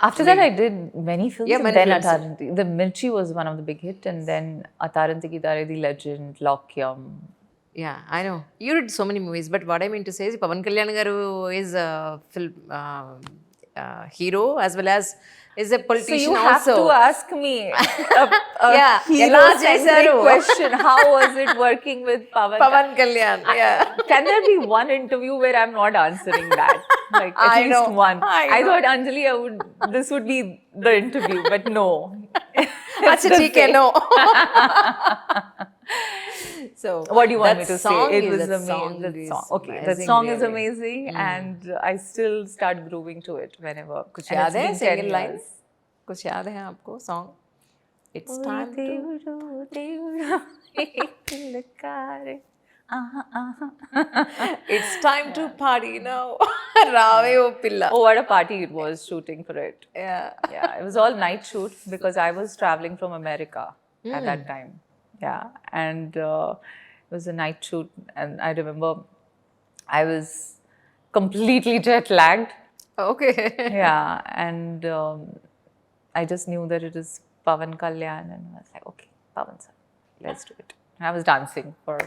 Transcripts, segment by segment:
After that, I did many films. Yeah, and many then films. Ataranti. The Mirchi was one of the big hit, and then Ataranti Ki Tare, The Legend, Lokyam. Yeah, I know. You did so many movies, but what I mean to say is Pavan Kalyan garu is a film hero as well as is a So politician you have also. to ask me a Yeah, hero-centric chesaru. question. How was it working with Pavan? Pavan Kalyan. Yeah. Can there be one interview where I'm not answering that? Like at I least know, one. I know. thought Anjali, this would be the interview, but no. Acha, theek hai, no. So What do you want that me to song say? It is- was that amazing. song is Okay, that amazing, song is really. amazing, and I still start grooving to it whenever. कुछ and याद it's है been 10 single line? years. कुछ याद है आपको song? It's time to It's time to party now. Rave o pilla. Oh, what a party it was shooting for it. Yeah. Yeah, it was all night shoot because I was traveling from America at that time. Yeah, and it was a night shoot, and I remember I was completely jet lagged. Okay. Yeah, and I just knew that it is Pavan Kalyan, and I was like, okay, Pavan sir, let's do it. And I was dancing for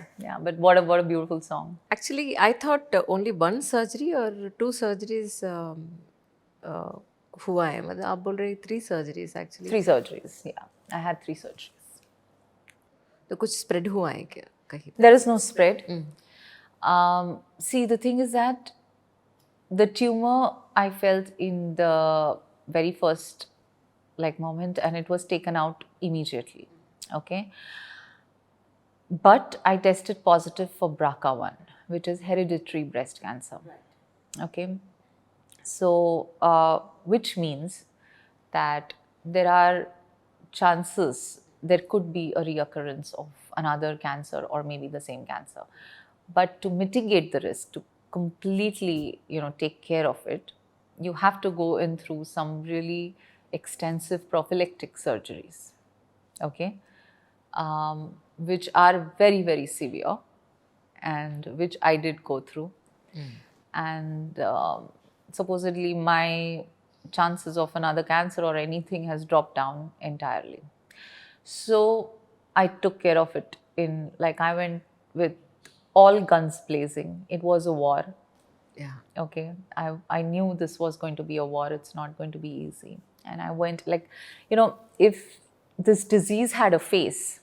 but what a beautiful song. Actually, I thought only one surgery or two surgeries हुआ है मतलब आप बोल रहे 3 surgeries actually 3 surgeries. Yeah, I had 3 surgeries. तो कुछ spread हुआ है क्या कहीं? There is no spread. See, the thing is that the tumor I felt in the very first moment, and it was taken out immediately. Okay. But I tested positive for BRCA1, which is hereditary breast cancer. Okay. So, which means that there are chances there could be a reoccurrence of another cancer or maybe the same cancer. But to mitigate the risk, to completely, take care of it, you have to go in through some really extensive prophylactic surgeries. Okay. Which are very, very severe and which I did go through. And supposedly my chances of another cancer or anything has dropped down entirely. So I took care of it I went with all guns blazing. It was a war. Yeah. Okay. I knew this was going to be a war. It's not going to be easy. And I went if this disease had a face,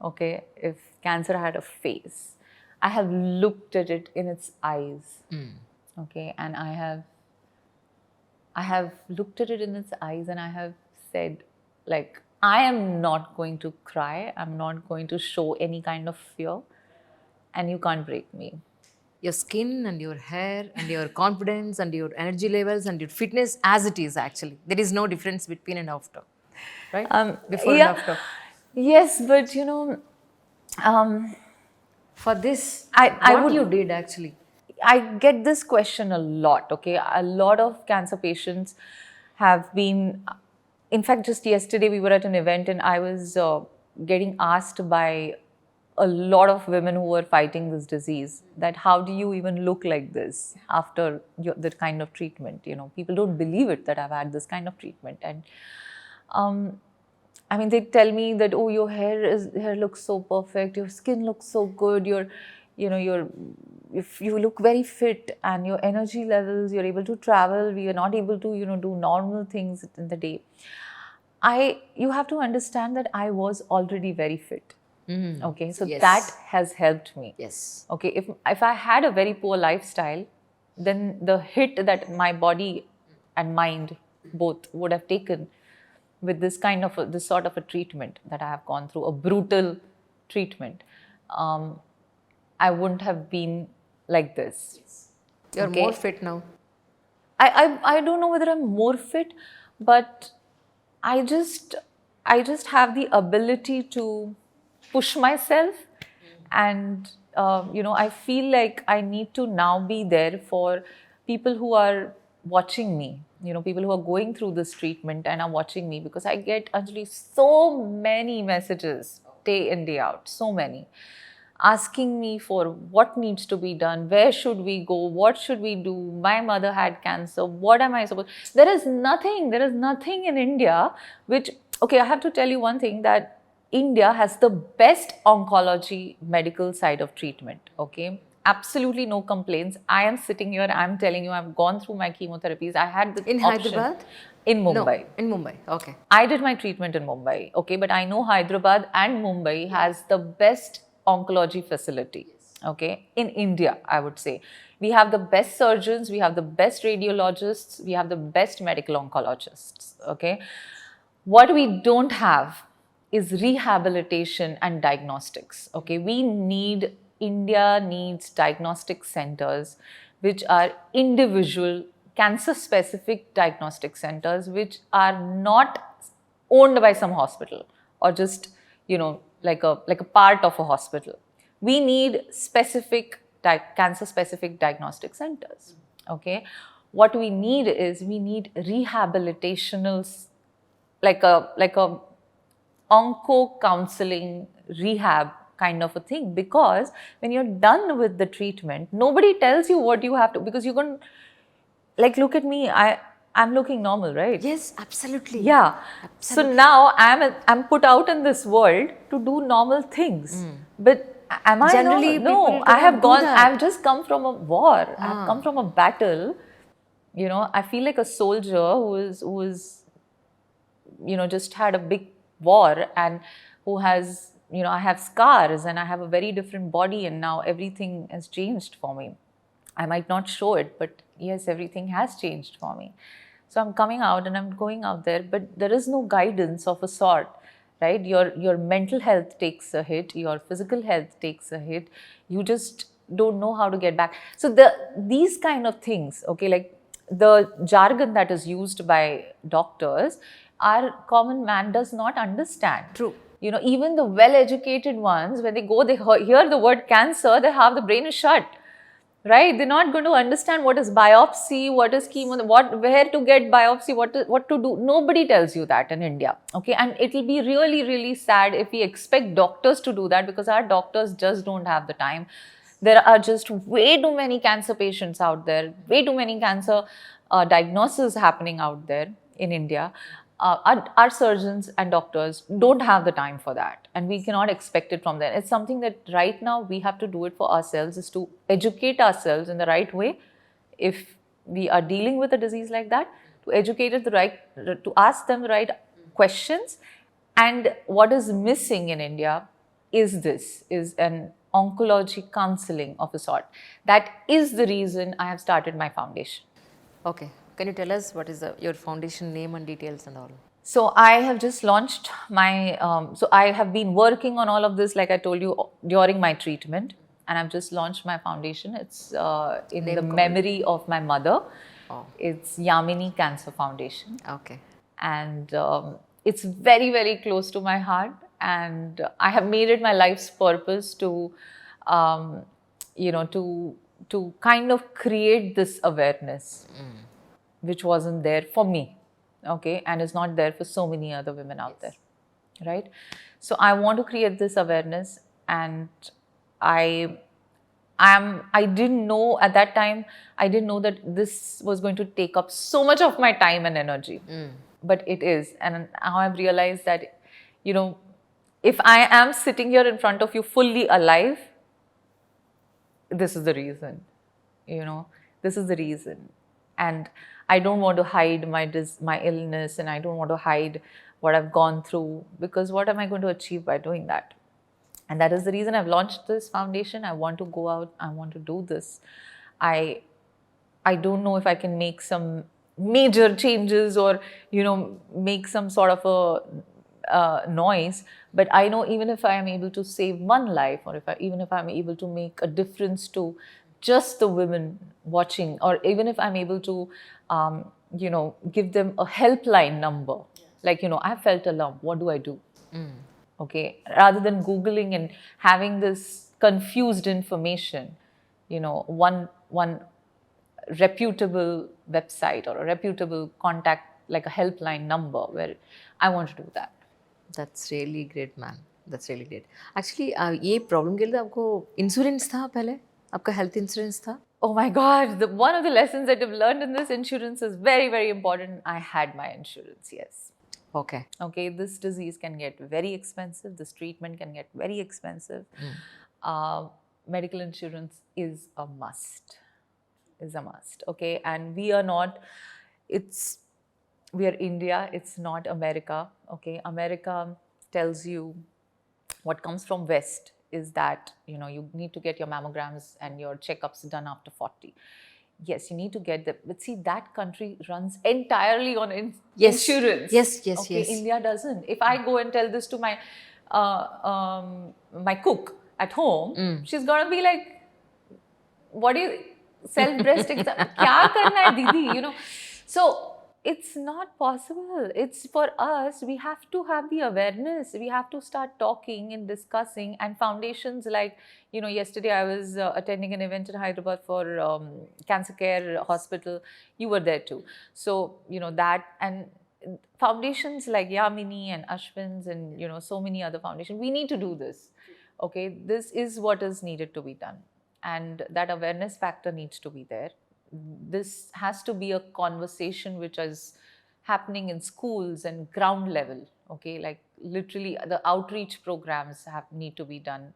okay, if cancer had a face, I have looked at it in its eyes. Okay, and I have looked at it in its eyes and I have said, I am not going to cry. I'm not going to show any kind of fear, and you can't break me. Your skin and your hair and your confidence and your energy levels and your fitness as it is actually. There is no difference between and after. Right? Before and after. Yes, but for this, what you did actually? I get this question a lot, okay? A lot of cancer patients have been, in fact, just yesterday we were at an event and I was getting asked by a lot of women who were fighting this disease that how do you even look like this after the kind of treatment? People don't believe it that I've had this kind of treatment. And they tell me that, oh, your hair looks so perfect, your skin looks so good, if you look very fit and your energy levels, you're able to travel, we are not able to, do normal things in the day. You have to understand that I was already very fit. Okay, so Yes. that has helped me. Yes. Okay, if I had a very poor lifestyle, then the hit that my body and mind both would have taken with this sort of a treatment that I have gone through, a brutal treatment, I wouldn't have been like this. You're more fit now. I don't know whether I'm more fit, but I just have the ability to push myself, and I feel like I need to now be there for people who are watching me, people who are going through this treatment and are watching me, because I get, Anjali, so many messages day in, day out, so many. asking me for what needs to be done, where should we go, what should we do, my mother had cancer, what am I supposed, there is nothing in India which, okay, I have to tell you one thing, that India has the best oncology medical side of treatment, okay? Absolutely no complaints. I am sitting here, I'm telling you, I've gone through my chemotherapies. I had the In option. Hyderabad? In Mumbai. No, in Mumbai. Okay. I did my treatment in Mumbai, okay? But I know Hyderabad and Mumbai has the best oncology facility, okay? In India, I would say. We have the best surgeons, we have the best radiologists, we have the best medical oncologists, okay? What we don't have is rehabilitation and diagnostics, okay? India needs diagnostic centers which are individual cancer specific diagnostic centers which are not owned by some hospital or just, like a part of a hospital. We need specific cancer specific diagnostic centers, okay? What we need rehabilitational, like a onco counseling rehab kind of a thing, because when you're done with the treatment, nobody tells you what you have to, because you're going to, like, look at me, I'm looking normal, right? Yes, absolutely. Yeah. Absolutely. So now I'm put out in this world to do normal things. But am I Generally, normal? No, people I have cannot do gone, that. I've just come from a war. I've come from a battle. I feel like a soldier who is just had a big war, and who has, I have scars and I have a very different body, and now everything has changed for me. I might not show it, but yes, everything has changed for me. So I'm coming out and I'm going out there, but there is no guidance of a sort, right? Your mental health takes a hit, your physical health takes a hit. You just don't know how to get back. So these kind of things, okay, like the jargon that is used by doctors, our common man does not understand. True. Even the well-educated ones, when they go, they hear the word cancer, they have the brain is shut. Right? They're not going to understand what is biopsy, what is chemo, where to get biopsy, what to do. Nobody tells you that in India. Okay, and it will be really, really sad if we expect doctors to do that, because our doctors just don't have the time. There are just way too many cancer patients out there, way too many cancer diagnoses happening out there in India. Our surgeons and doctors don't have the time for that, and we cannot expect it from them. It's something that right now we have to do it for ourselves, is to educate ourselves in the right way. If we are dealing with a disease like that, to educate it to ask them the right questions. And what is missing in India is an oncology counseling of a sort. That is the reason I have started my foundation. Okay. Can you tell us what is your foundation name and details and all? So I have just launched my, so I have been working on all of this, like I told you, during my treatment, and I've just launched my foundation. It's in the memory of my mother. Oh. It's YAMINI Cancer Foundation. Okay. And it's very, very close to my heart. And I have made it my life's purpose to, to kind of create this awareness, which wasn't there for me, okay, and is not there for so many other women out there, right? So I want to create this awareness, and I didn't know at that time, I didn't know that this was going to take up so much of my time and energy, but it is. And now I've realized that, if I am sitting here in front of you fully alive, this is the reason, this is the reason. And I don't want to hide my illness, and I don't want to hide what I've gone through, because what am I going to achieve by doing that? And that is the reason I've launched this foundation. I want to go out, I want to do this. I don't know if I can make some major changes or, make some sort of a noise, but I know even if I am able to save one life, or even if I'm able to make a difference to just the women watching, or even if I'm able to, give them a helpline number, like, I felt alarm, what do I do? Okay, rather than Googling and having this confused information, one reputable website or a reputable contact, like a helpline number, where I want to do that. That's really great, man. That's really great. Actually, ये problem के लिए आपको insurance था पहले? आपका health insurance था? Oh my God, one of the lessons that I've learned in this insurance is very, very important. I had my insurance, yes. Okay. Okay, this disease can get very expensive. This treatment can get very expensive. Medical insurance is a must. Okay, and we are not. We are India. It's not America. Okay, America tells you what comes from West is that you need to get your mammograms and your checkups done after 40. Yes, you need to get them, but see, that country runs entirely on insurance. Yes. Okay, India doesn't. If I go and tell this to my my cook at home, she's gonna be like, what do you self breast exam kya karna hai didi, so it's not possible. It's for us, we have to have the awareness, we have to start talking and discussing, and foundations like, yesterday I was attending an event in Hyderabad for cancer care hospital. You were there too. So that, and foundations like Yamini and Ashwin's and so many other foundations, we need to do this. Okay, this is what is needed to be done, and that awareness factor needs to be there. This has to be a conversation which is happening in schools and ground level. Okay, like literally the outreach programs need to be done,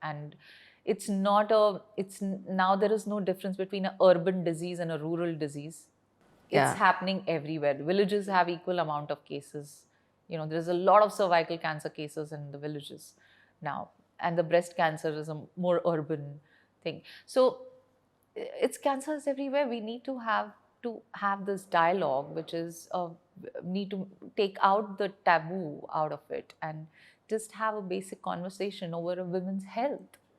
and it's not a, it's now there is no difference between an urban disease and a rural disease. It's happening everywhere. Villages have equal amount of cases. There's a lot of cervical cancer cases in the villages now, and the breast cancer is a more urban thing. So it's cancers everywhere. We need to have this dialogue, which is need to take out the taboo out of it and just have a basic conversation over a women's health.